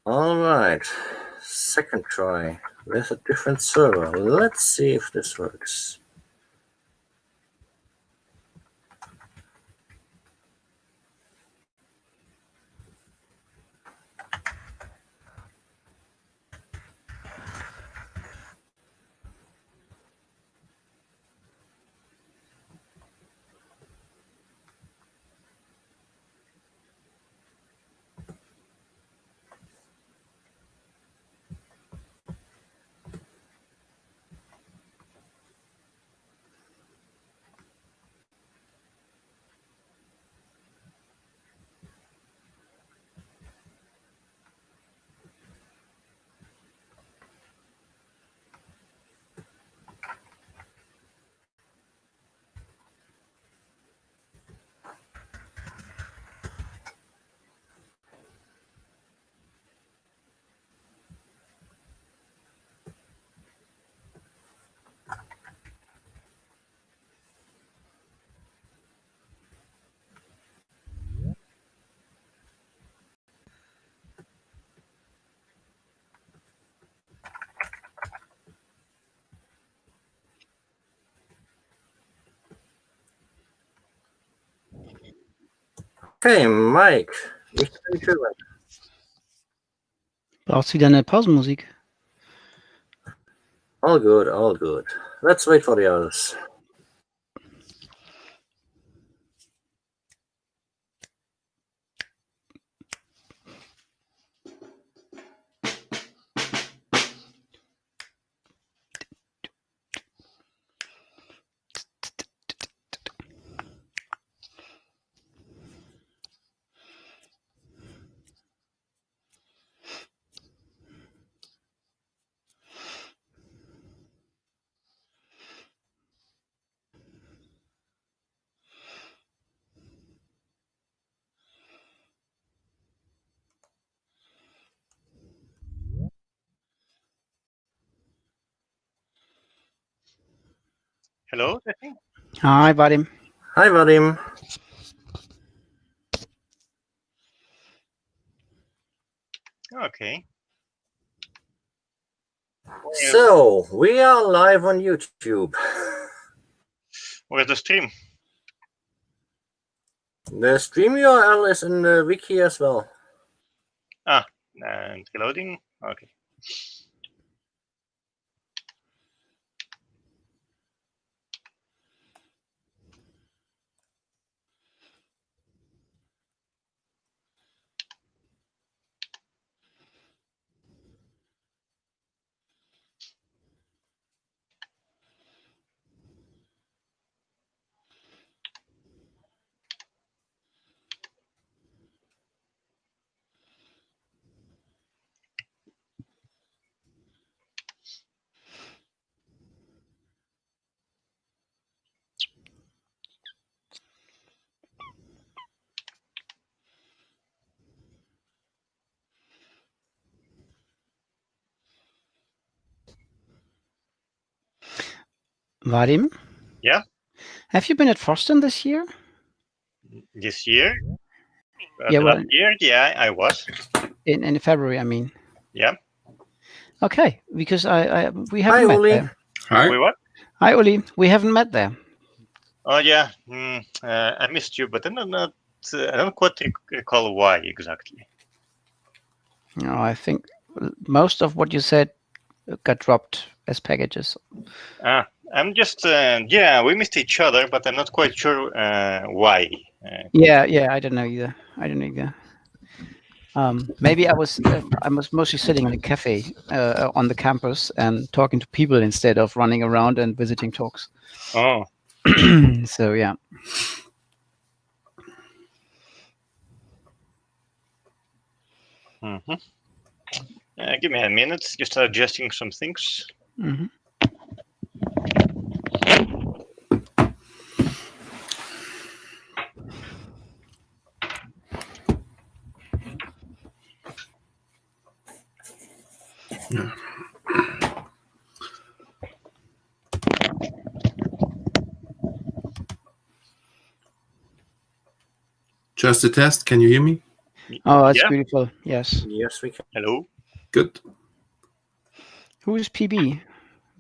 All right, second try with a different server. Let's see if this works. Okay, Mike, ich kann dich hören. Brauchst du wieder eine Pausenmusik? All good, all good. Let's wait for the others. Hello, Stephanie. Hi, Vadim. Hi, Vadim. Okay. So, we are live on YouTube. Where's the stream? The stream URL is in the wiki as well. And reloading. Okay. Vadim? Yeah. Have you been at Frosten this year? This year? Yeah, well, last year, yeah, I was. In February, I mean. Yeah. Okay, because we Hi, haven't met Uli. there. Hi. Wait, what? Hi, Uli. We haven't met there. Oh, yeah. I missed you, but I don't quite recall why exactly. No, I think most of what you said got dropped as packages. I'm just, yeah, we missed each other, but I'm not quite sure why. Yeah, I don't know either. Maybe I was mostly sitting in a cafe on the campus and talking to people instead of running around and visiting talks. Oh. So yeah. Mm-hmm. Give me a minute, just adjusting some things. Mm-hmm. Yeah. Just a test. Can you hear me? Oh, that's Yeah. beautiful. Yes. Yes, we can. Hello. Good. Who is PB,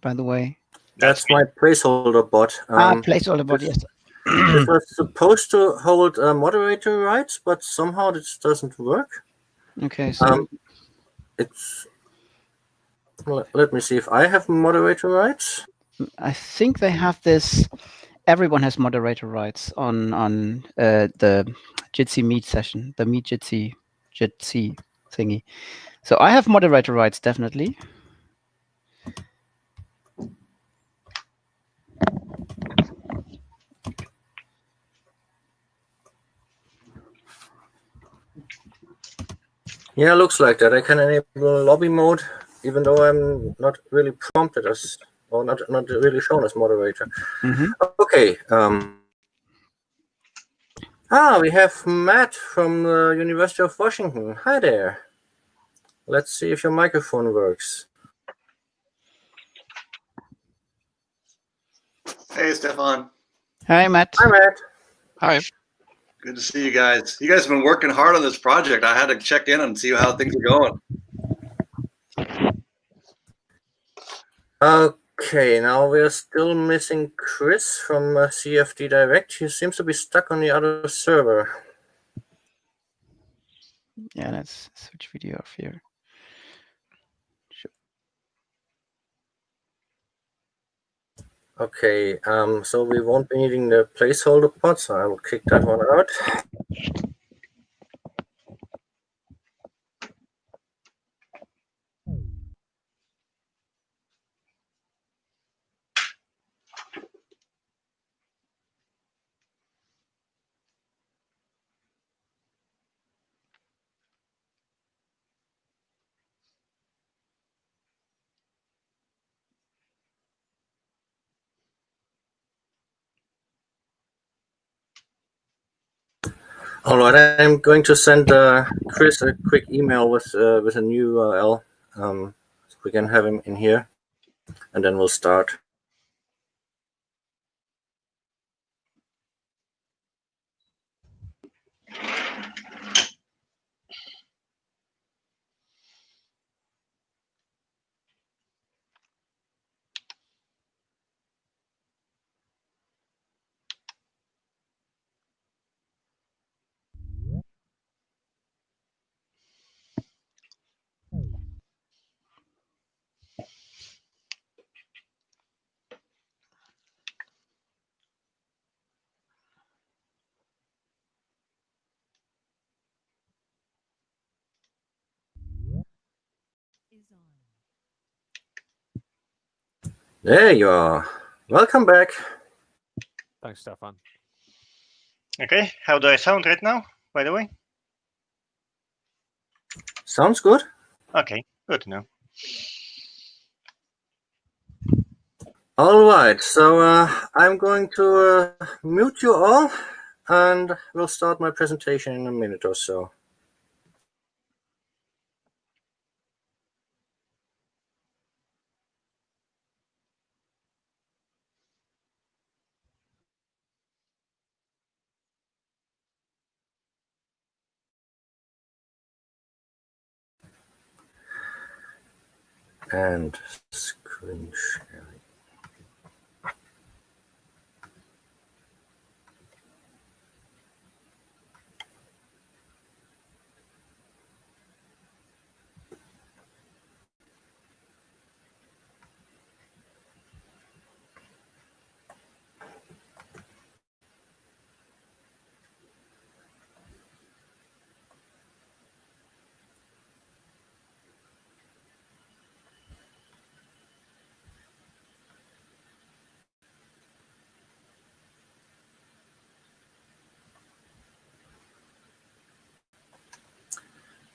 by the way? That's me. my placeholder bot. Placeholder bot. Yes. This was supposed to hold moderator rights, but somehow this doesn't work. Okay. So Let me see if I have moderator rights. I think they have this. Everyone has moderator rights on the Jitsi Meet session, the Meet Jitsi thingy. So I have moderator rights, definitely. Yeah, looks like that. I can enable lobby mode, even though I'm not really prompted as, or not really shown as moderator. Okay. We have Matt from the University of Washington. Hi there. Let's see if your microphone works. Hey, Stefan. Hi, Matt. Hi, Matt. Hi. Good to see you guys. You guys have been working hard on this project. I had to check in and see how things are going. Okay, now we're still missing Chris from CFD Direct. He seems to be stuck on the other server. Yeah, let's switch video off here. Sure. Okay, so we won't be needing the placeholder pod, so I will kick that one out. All right, I'm going to send Chris a quick email with a new URL, so we can have him in here, and then we'll start. There you are. Welcome back. Thanks, Stefan. Okay. How do I sound right now, by the way? Sounds good. Okay. Good to know. All right, so I'm going to mute you all, and we'll start my presentation in a minute or so. And screen sharing.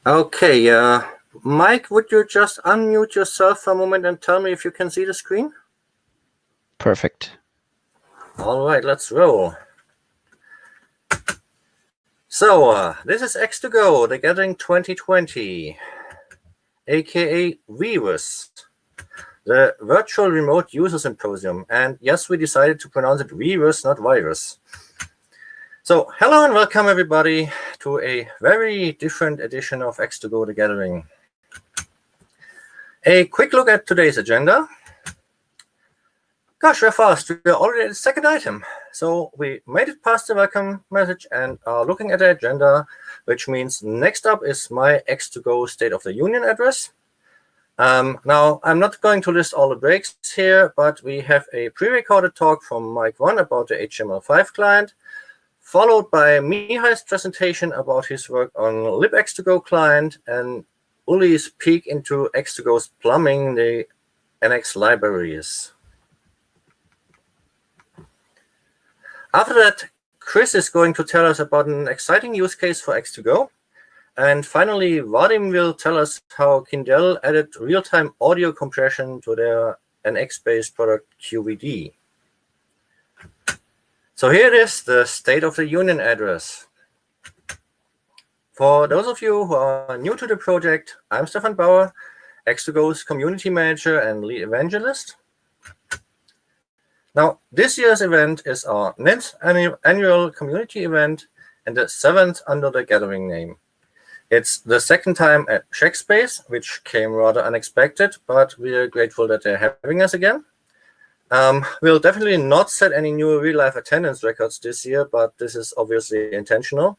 Okay, Mike, would you just unmute yourself for a moment and tell me if you can see the screen? Perfect. All right, let's roll. So, this is X2Go, the Gathering 2020, aka RUS, the Virtual Remote User Symposium. And yes, we decided to pronounce it RUS, not virus. So, hello and welcome everybody to a very different edition of X2Go The Gathering. A quick look at today's agenda. Gosh, we're fast. We're already at the second item. So we made it past the welcome message and are looking at the agenda, which means next up is my X2Go State of the Union address. Now, I'm not going to list all the breaks here, but we have a pre-recorded talk from Mike 1 about the HTML5 client, followed by Mihai's presentation about his work on libx2go client and Uli's peek into X2Go's plumbing the NX libraries. After that, Chris is going to tell us about an exciting use case for X2Go. And finally, Vadim will tell us how Kindle added real-time audio compression to their NX-based product QVD. So here it is, the State of the Union address. For those of you who are new to the project, I'm Stefan Bauer, X2Go's community manager and lead evangelist. Now, this year's event is our 9th annual community event and the 7th under the Gathering name. It's the second time at Shackspace, which came rather unexpected, but we're grateful that they're having us again. We'll definitely not set any new real-life attendance records this year, but this is obviously intentional.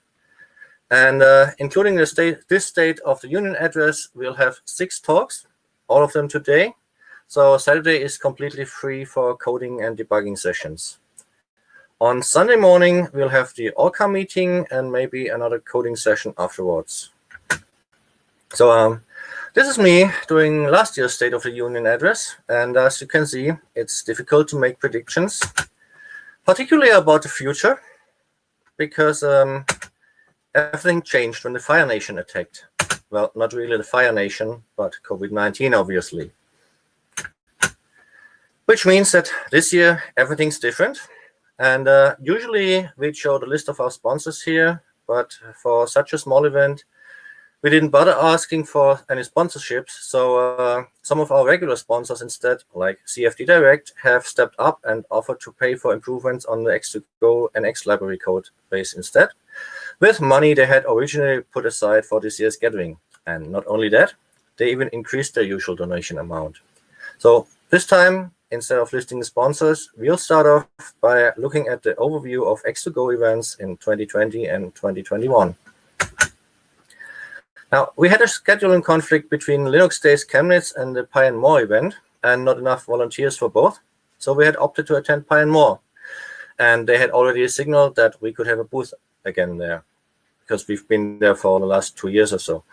And including this State of the Union address, we'll have 6 talks, all of them today. So Saturday is completely free for coding and debugging sessions. On Sunday morning, we'll have the Orca meeting and maybe another coding session afterwards. So this is me doing last year's State of the Union address. And as you can see, it's difficult to make predictions, particularly about the future, because everything changed when the Fire Nation attacked. Well, not really the Fire Nation, but COVID-19, obviously. Which means that this year, everything's different. And usually we'd show the list of our sponsors here, but for such a small event, we didn't bother asking for any sponsorships. So some of our regular sponsors instead, like CFD Direct, have stepped up and offered to pay for improvements on the X2Go and X library code base instead, with money they had originally put aside for this year's gathering. And not only that, they even increased their usual donation amount. So this time, instead of listing the sponsors, we'll start off by looking at the overview of X2Go events in 2020 and 2021. Now, we had a scheduling conflict between Linux Days Chemnitz and the Pi and More event, and not enough volunteers for both. So we had opted to attend Pi and More. And they had already signaled that we could have a booth again there, because we've been there for the last 2 years or so.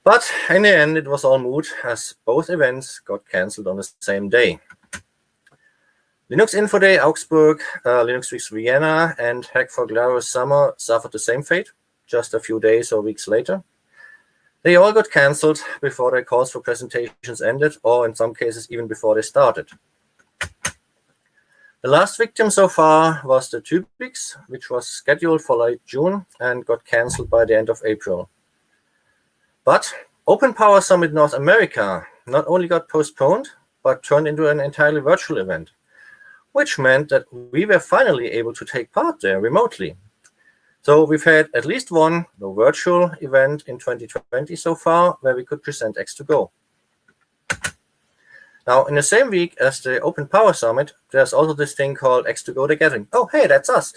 But in the end, it was all moot, as both events got cancelled on the same day. Linux Info Day Augsburg, Linux Weeks Vienna, and Hack for Glarus Summer suffered the same fate, just a few days or weeks later. They all got cancelled before their calls for presentations ended, or in some cases even before they started. The last victim so far was the Tübix, which was scheduled for late June and got cancelled by the end of April. But Open Power Summit North America not only got postponed, but turned into an entirely virtual event, which meant that we were finally able to take part there remotely. So we've had at least one virtual event in 2020 so far where we could present X2Go. Now, in the same week as the Open Power Summit, there's also this thing called X2Go The Gathering. Oh, hey, that's us.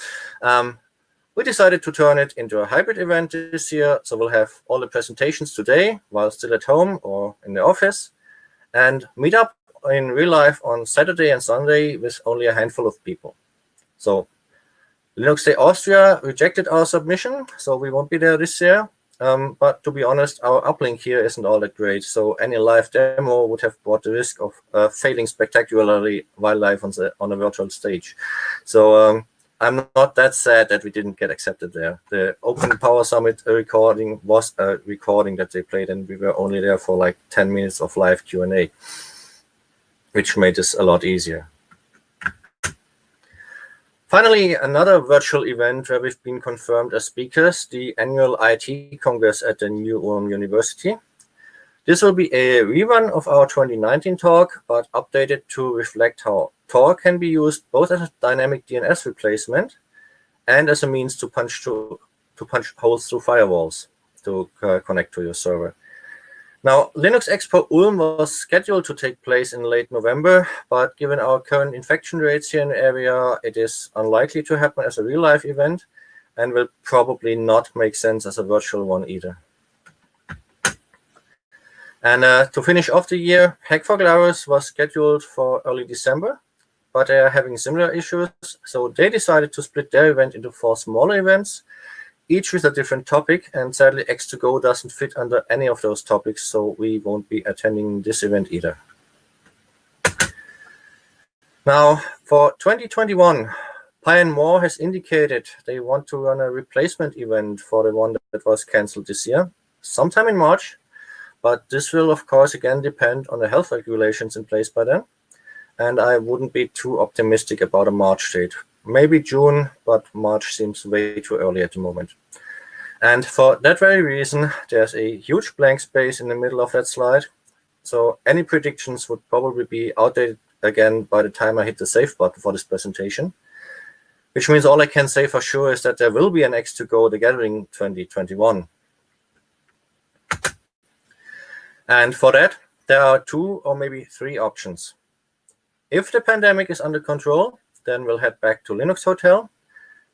We decided to turn it into a hybrid event this year. So we'll have all the presentations today while still at home or in the office, and meet up in real life on Saturday and Sunday with only a handful of people. So Linux Day Austria rejected our submission, so we won't be there this year. But to be honest, our uplink here isn't all that great, so any live demo would have brought the risk of failing spectacularly while live on a virtual stage. So I'm not that sad that we didn't get accepted there. The Open Power Summit recording was a recording that they played, and we were only there for like 10 minutes of live Q&A, which made this a lot easier. Finally, another virtual event where we've been confirmed as speakers, the annual IT Congress at the New Ulm University. This will be a rerun of our 2019 talk, but updated to reflect how Tor can be used both as a dynamic DNS replacement and as a means to punch through to punch holes through firewalls to connect to your server. Now, Linux Expo Ulm was scheduled to take place in late November, but given our current infection rates here in the area, it is unlikely to happen as a real-life event and will probably not make sense as a virtual one either. And to finish off the year, Hack for Glarus was scheduled for early December, but they are having similar issues, so they decided to split their event into 4 smaller events, each with a different topic, and sadly X2Go doesn't fit under any of those topics, so we won't be attending this event either. Now, for 2021, Pi & More has indicated they want to run a replacement event for the one that was cancelled this year, sometime in March, but this will, of course, again depend on the health regulations in place by then, and I wouldn't be too optimistic about a March date. Maybe June, but March seems way too early at the moment. And for that very reason, there's a huge blank space in the middle of that slide. So any predictions would probably be outdated again by the time I hit the save button for this presentation, which means all I can say for sure is that there will be an X2Go The Gathering 2021. And for that, there are 2 or maybe 3 options. If the pandemic is under control, then we'll head back to Linux Hotel,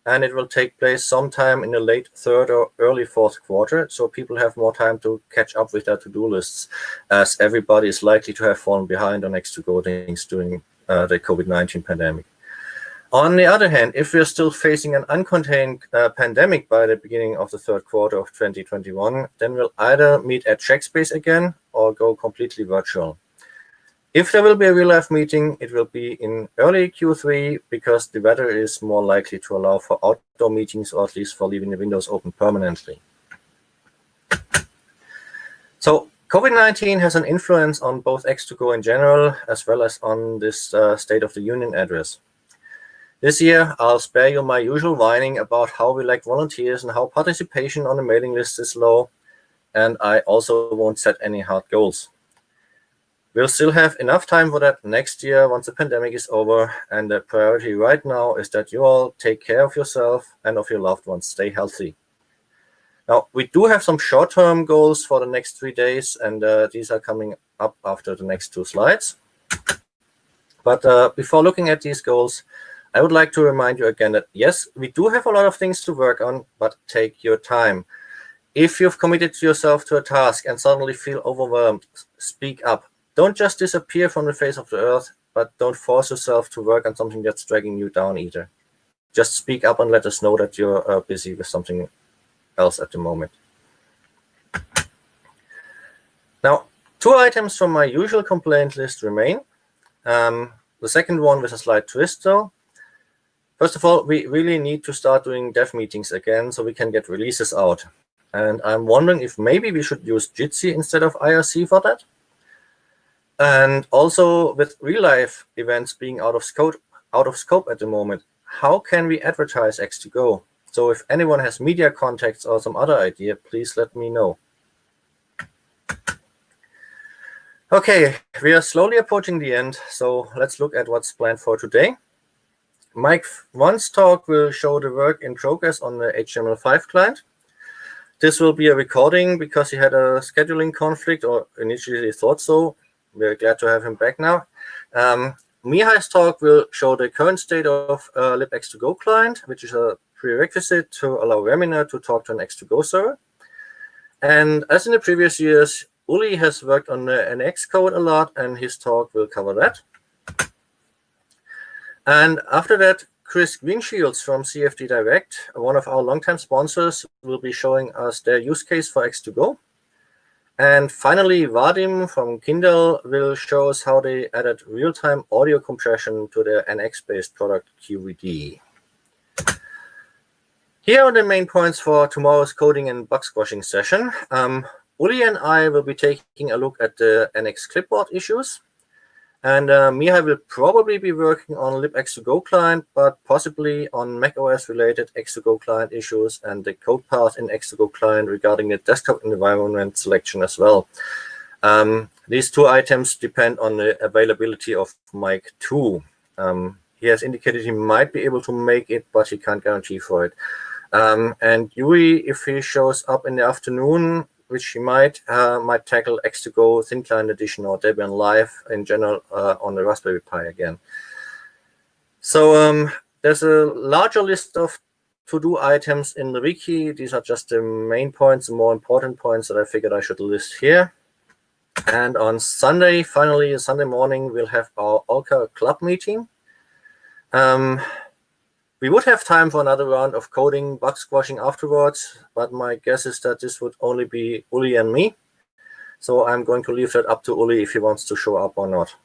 and it will take place sometime in the late 3rd or early 4th quarter, so people have more time to catch up with their to-do lists, as everybody is likely to have fallen behind on X2Go things during the COVID-19 pandemic. On the other hand, if we're still facing an uncontained pandemic by the beginning of the 3rd quarter of 2021, then we'll either meet at Checkspace again or go completely virtual. If there will be a real-life meeting, it will be in early Q3 because the weather is more likely to allow for outdoor meetings, or at least for leaving the windows open permanently. So COVID-19 has an influence on both X2Go in general, as well as on this State of the Union address. This year, I'll spare you my usual whining about how we lack volunteers and how participation on the mailing list is low, and I also won't set any hard goals. We'll still have enough time for that next year once the pandemic is over, and the priority right now is that you all take care of yourself and of your loved ones. Stay healthy. Now, we do have some short-term goals for the next 3 days, and these are coming up after the next 2 slides. But before looking at these goals, I would like to remind you again that, yes, we do have a lot of things to work on, but take your time. If you've committed yourself to a task and suddenly feel overwhelmed, speak up. Don't just disappear from the face of the earth, but don't force yourself to work on something that's dragging you down either. Just speak up and let us know that you're busy with something else at the moment. Now, 2 items from my usual complaint list remain. The second one with a slight twist, though. First of all, we really need to start doing dev meetings again so we can get releases out. And I'm wondering if maybe we should use Jitsi instead of IRC for that. And also, with real-life events being out of scope at the moment, how can we advertise X2Go? So if anyone has media contacts or some other idea, please let me know. Okay, we are slowly approaching the end, so let's look at what's planned for today. Mike 1's talk will show the work in progress on the HTML5 client. This will be a recording because he had a scheduling conflict, or initially he thought so. We're glad to have him back now. Mihai's talk will show the current state of libx2go client, which is a prerequisite to allow Remina to talk to an X2Go server. And as in the previous years, Uli has worked on the NX code a lot, and his talk will cover that. And after that, Chris Greenshields from CFD Direct, one of our longtime sponsors, will be showing us their use case for X2Go. And finally, Vadim from Kindle will show us how they added real-time audio compression to their NX-based product QVD. Here are the main points for tomorrow's coding and bug squashing session. Uli and I will be taking a look at the NX clipboard issues. And Mihai will probably be working on libx2go client, but possibly on macOS-related X2Go client issues and the code path in X2Go client regarding the desktop environment selection as well. These 2 items depend on the availability of Mike 2. He has indicated he might be able to make it, but he can't guarantee for it. And Yuri, if he shows up in the afternoon, which he might tackle X2Go Thin Client Edition or Debian Live in general on the Raspberry Pi again. So there's a larger list of to-do items in the wiki. These are just the main points, the more important points that I figured I should list here. And on Sunday, finally, Sunday morning, we'll have our Orca club meeting. We would have time for another round of coding, bug squashing afterwards, but my guess is that this would only be Uli and me. So I'm going to leave that up to Uli if he wants to show up or not.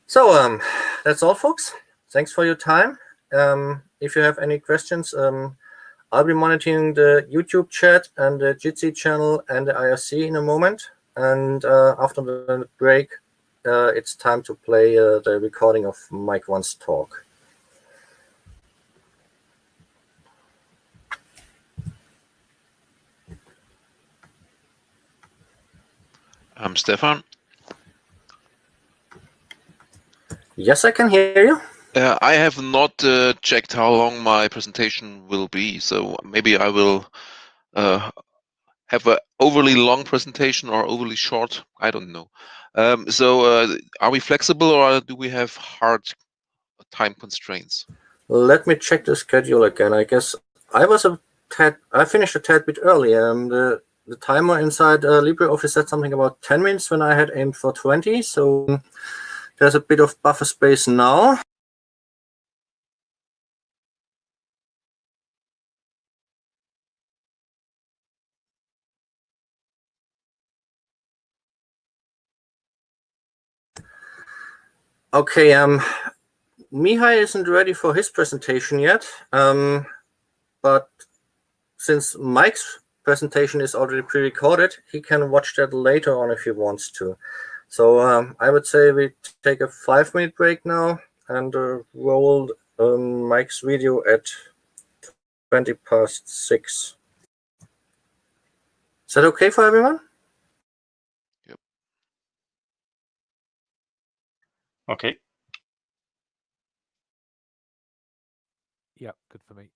So that's all, folks. Thanks for your time. If you have any questions, I'll be monitoring the YouTube chat and the Jitsi channel and the IRC in a moment. And after the break, it's time to play the recording of Mike One's talk. I'm Stefan. Yes, I can hear you. I have not checked how long my presentation will be, so maybe I will have an overly long presentation or overly short. I don't know. So are we flexible or do we have hard time constraints? Let me check the schedule again. I guess I finished a tad bit early. The timer inside LibreOffice said something about 10 minutes when I had aimed for 20. So there's a bit of buffer space now. Okay, Mihai isn't ready for his presentation yet, but since Mike's presentation is already pre-recorded, he can watch that later on if he wants to. So I would say we take a 5-minute break now and roll Mike's video at 6:20. Is that okay for everyone? Yep. Okay. Yeah, good for me.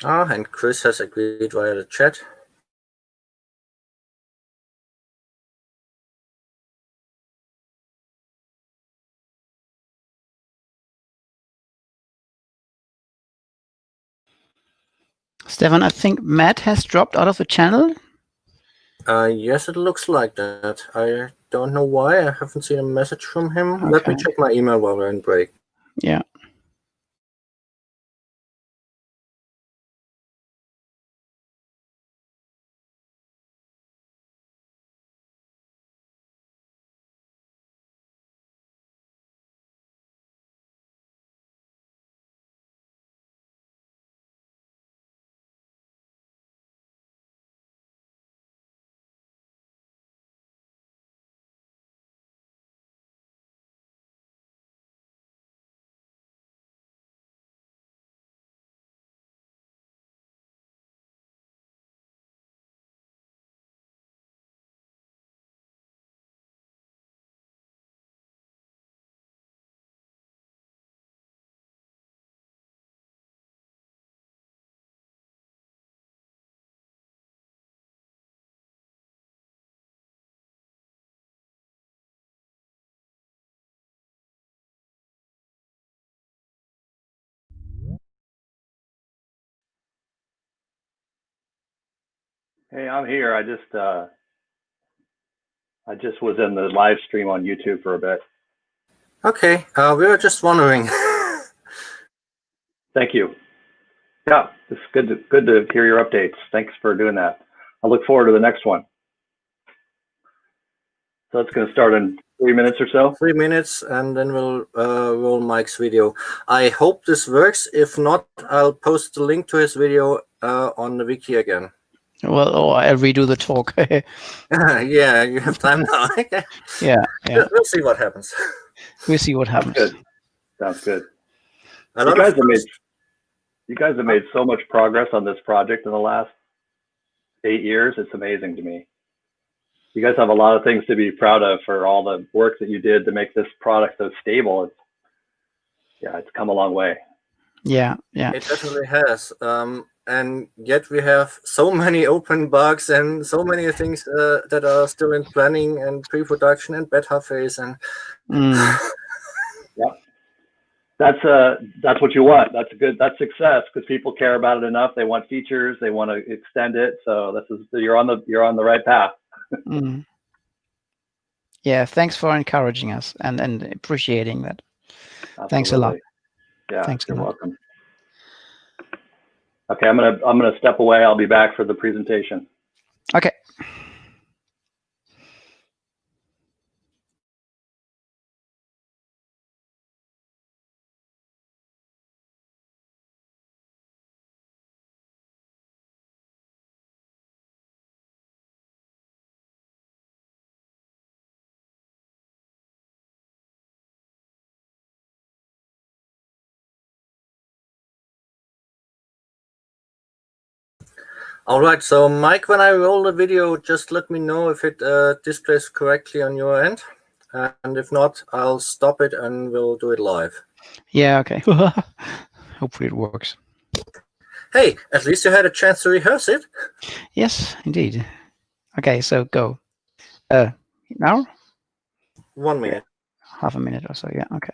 And Chris has agreed via the chat. Stefan, I think Matt has dropped out of the channel. Yes, it looks like that. I don't know why. I haven't seen a message from him. Let me Okay. check my email while we're in break. Yeah. Hey, I'm here. I just was in the live stream on YouTube for a bit. Okay, we were just wondering. Thank you. Yeah, it's good to hear your updates. Thanks for doing that. I look forward to the next one. So it's going to start in 3 minutes or so. 3 minutes, and then we'll roll Mike's video. I hope this works. If not, I'll post the link to his video on the wiki again. Well, I'll redo the talk. Yeah, you have time now. Yeah. We'll see what happens. We'll see what happens. Good. Sounds good. You guys have made so much progress on this project in the last 8 years. It's amazing to me. You guys have a lot of things to be proud of for all the work that you did to make this product so stable. It's come a long way. Yeah. It definitely has. And yet we have so many open bugs and so many things that are still in planning and pre-production and beta phase. And yeah, that's what you want. That's success, because people care about it enough. They want features. They want to extend it. So you're on the right path. Yeah. Thanks for encouraging us and appreciating that. Absolutely. Thanks a lot. Yeah. Thanks You're a lot. welcome. Okay, I'm gonna step away. I'll be back for the presentation. Okay. All right, so Mike, when I roll the video, just let me know if it displays correctly on your end. And if not, I'll stop it and we'll do it live. Yeah, okay. Hopefully it works. Hey, at least you had a chance to rehearse it. Yes, indeed. Okay, so go. Now? 1 minute. Half a minute or so, yeah, okay.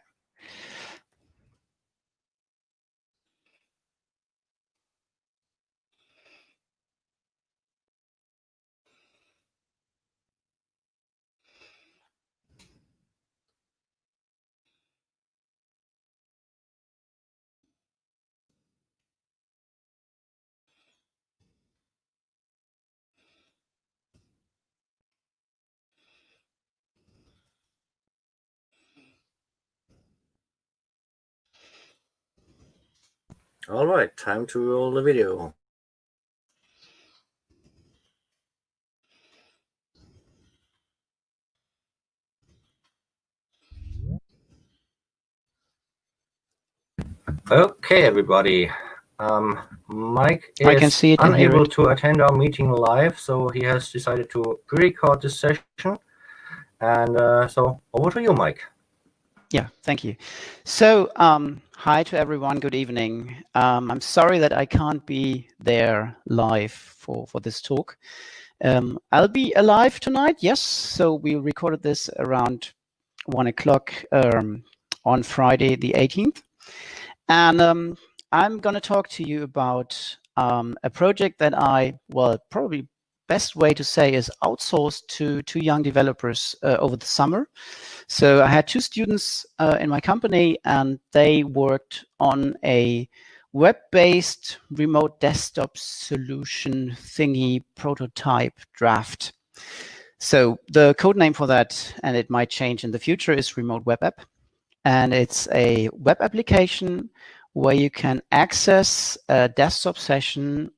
All right, time to roll the video. Okay, everybody. Mike I can is see it and hear unable it. to attend our meeting live, so he has decided to pre-record this session. And so over to you, Mike. Yeah, thank you. So, hi to everyone. Good evening. I'm sorry that I can't be there live for this talk. I'll be alive tonight, yes. So we recorded this around 1 o'clock on Friday the 18th. And I'm going to talk to you about a project that probably best way to say is outsourced to 2 young developers over the summer. So I had 2 students in my company, and they worked on a web-based remote desktop solution thingy prototype draft. So the code name for that, and it might change in the future, is Remote Web App. And it's a web application where you can access a desktop session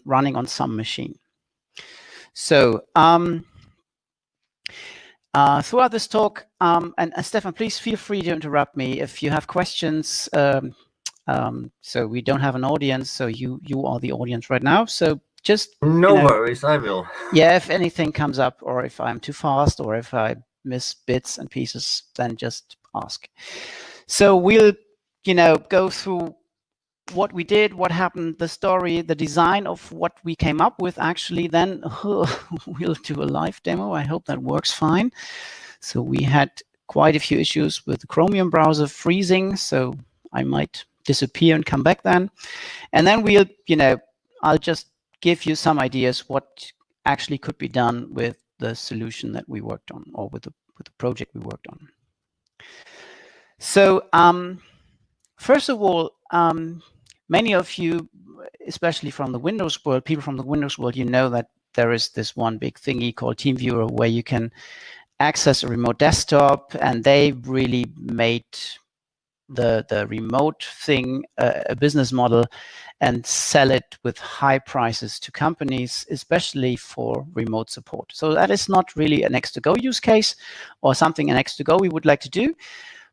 running on some machine. So throughout this talk, and Stefan, please feel free to interrupt me if you have questions. So we don't have an audience, so you are the audience right now. So just no worries, I will. Yeah, if anything comes up, or if I'm too fast, or if I miss bits and pieces, then just ask. So we'll go through what we did, what happened, the story, the design of what we came up with. Actually, then we'll do a live demo. I hope that works fine. So we had quite a few issues with the Chromium browser freezing, so I might disappear and come back then. And then we'll, I'll just give you some ideas what actually could be done with the solution that we worked on, or with the project we worked on. So first of all, many of you, especially from the Windows world, people from the Windows world, you know that there is this one big thingy called TeamViewer where you can access a remote desktop, and they really made the remote thing a business model and sell it with high prices to companies, especially for remote support. So that is not really an X2Go use case or something an X2Go we would like to do,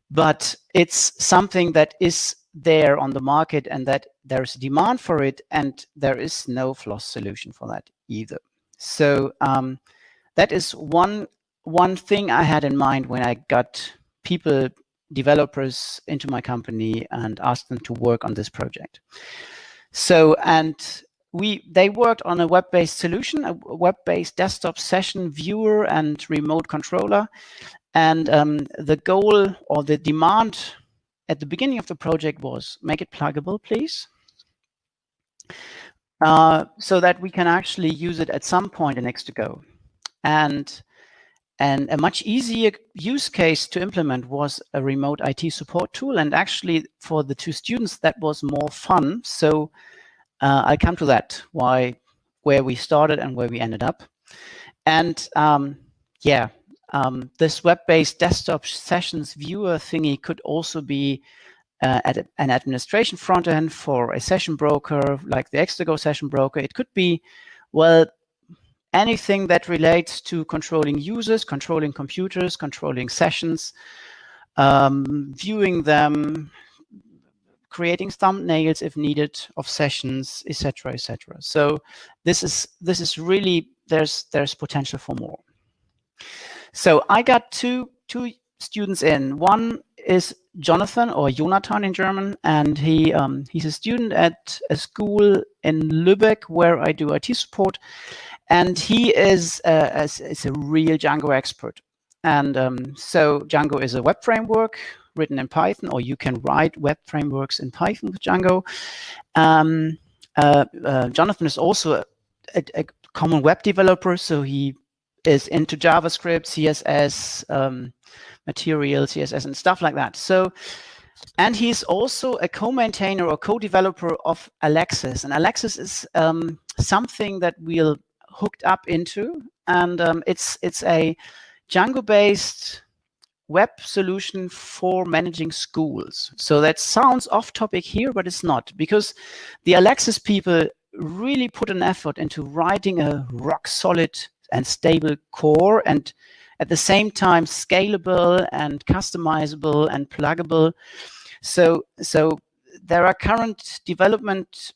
but it's something that is there on the market and that there's demand for it, and there is no floss solution for that either. So that is one thing I had in mind when I got developers into my company and asked them to work on this project. So, and they worked on a web-based solution, a web-based desktop session viewer and remote controller. And the goal or the demand at the beginning of the project was make it pluggable, please, so that we can actually use it at some point in X2Go. And a much easier use case to implement was a remote IT support tool. And actually, for the 2 students, that was more fun. So I'll come to that, where we started and where we ended up. And this web-based desktop sessions viewer thingy could also be an administration front end for a session broker, like the X2Go session broker. It could be, well, anything that relates to controlling users, controlling computers, controlling sessions, viewing them, creating thumbnails if needed of sessions, etc., etc. So this is really, there's potential for more. So I got two students in. One is Jonathan, or Jonathan in German, and he's a student at a school in Lübeck where I do IT support, and he is a real Django expert. And so Django is a web framework written in Python, or you can write web frameworks in Python with Django. Jonathan is also a common web developer, so he is into JavaScript, CSS, Material, CSS, and stuff like that. So, and he's also a co-maintainer or co-developer of Alexis. And Alexis is something that we're hooked up into, and it's a Django-based web solution for managing schools. So that sounds off topic here, but it's not, because the Alexis people really put an effort into writing a rock solid and stable core, and at the same time scalable and customizable and pluggable. So there are current development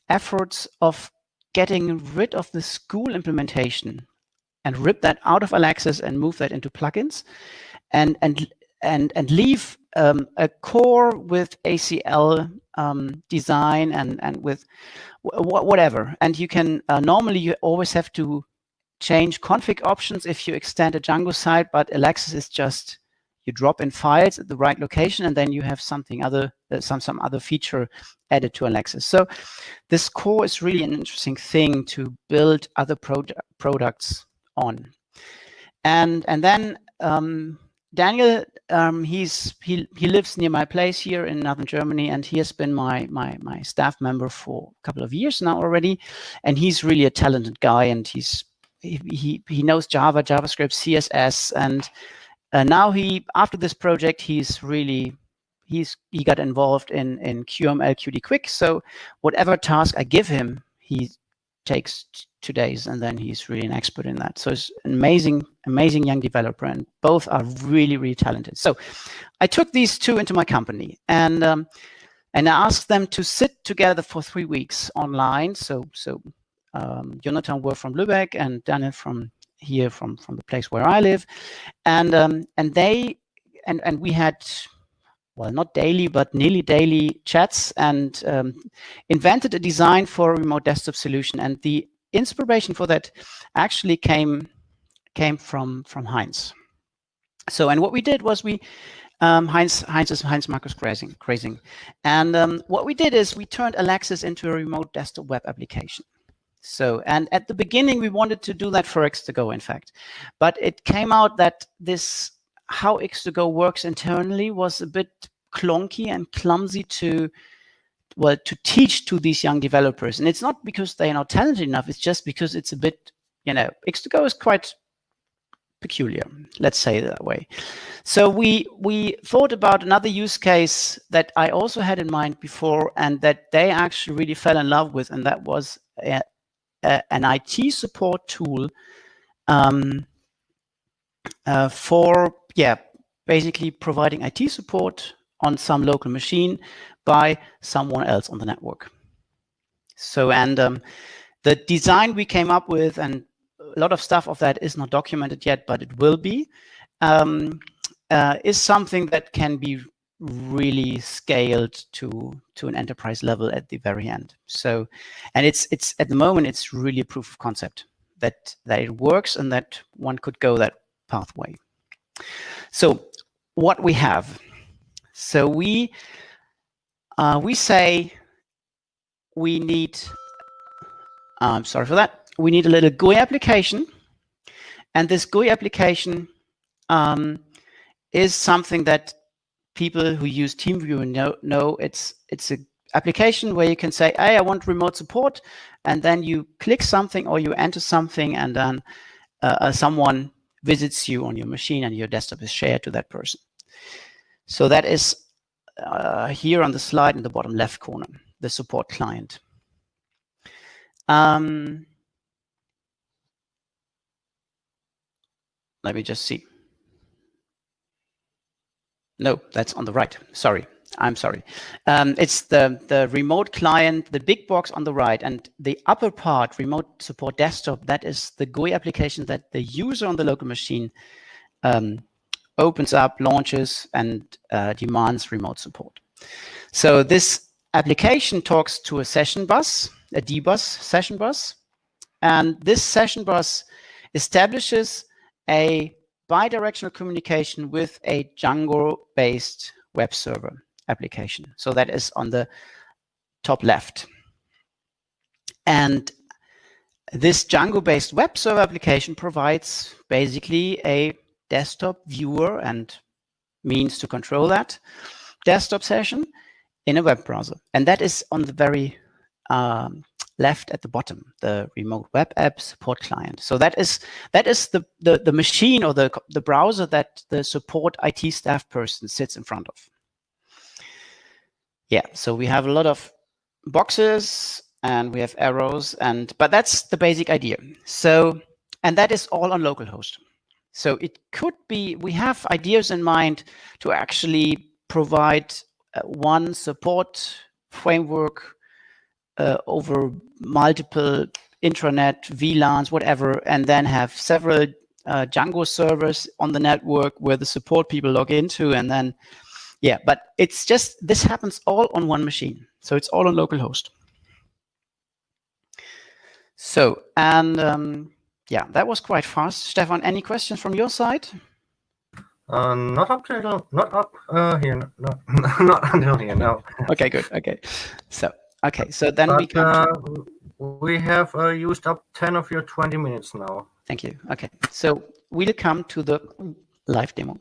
efforts of getting rid of the school implementation and rip that out of Alexis and move that into plugins, and leave a core with ACL design and with whatever. And you can normally you always have to change config options if you extend a Django site, but Alexis is just you drop in files at the right location, and then you have something other, some other feature added to Alexis. So this core is really an interesting thing to build other products on. And then Daniel, he lives near my place here in northern Germany, and he has been my staff member for a couple of years now already. And he's really a talented guy, and he knows Java, JavaScript, CSS, and now after this project he got involved in QML QD Quick. So whatever task I give him, he takes 2 days, and then he's really an expert in that. So it's an amazing young developer, and both are really talented. So I took these 2 into my company, and I asked them to sit together for 3 weeks online. So Jonathan worked from Lübeck, and Daniel from here, from the place where I live, and we had, well, not daily, but nearly daily chats, and invented a design for a remote desktop solution. And the inspiration for that actually came from Heinz. So, and what we did was Heinz Markus Grazing, and what we did is we turned Alexis into a remote desktop web application. So, and at the beginning we wanted to do that for X2Go, in fact, but it came out that how X2Go works internally was a bit clunky and clumsy to teach to these young developers. And it's not because they are not talented enough, it's just because it's a bit, X2Go is quite peculiar, let's say it that way. So we thought about another use case that I also had in mind before, and that they actually really fell in love with, and that was an IT support tool for basically providing IT support on some local machine by someone else on the network. So, and the design we came up with, and a lot of stuff of that is not documented yet, but it will be, is something that can be really scaled to an enterprise level at the very end. So, and it's at the moment, it's really a proof of concept that it works and that one could go that pathway. So what we have, so we say we need, sorry for that, we need a little GUI application, and this GUI application is something that people who use TeamViewer know it's an application where you can say, hey, I want remote support, and then you click something or you enter something, and then someone visits you on your machine and your desktop is shared to that person. So that is here on the slide in the bottom left corner, the support client. Let me just see. No, that's on the right. Sorry, I'm sorry. It's the remote client, the big box on the right, and the upper part, remote support desktop, that is the GUI application that the user on the local machine opens up, launches, and demands remote support. So this application talks to a session bus, a dbus session bus, and this session bus establishes a bidirectional communication with a Django-based web server application. So that is on the top left. And this Django-based web server application provides basically a desktop viewer and means to control that desktop session in a web browser. And that is on the very left at the bottom, the remote web app support client. So that is the machine or the browser that the support IT staff person sits in front of. Yeah, so we have a lot of boxes and we have arrows, but that's the basic idea. So, and that is all on localhost. So it could be, we have ideas in mind to actually provide one support framework over multiple intranet, VLANs, whatever, and then have several Django servers on the network where the support people log into, and then, yeah, but it's just, this happens all on one machine. So it's all on localhost. So, and yeah, that was quite fast. Stefan, any questions from your side? Not up here, no, not until here, no. Okay, good, okay. So, okay, so then we can... we have used up 10 of your 20 minutes now. Thank you. Okay, so we'll come to the live demo.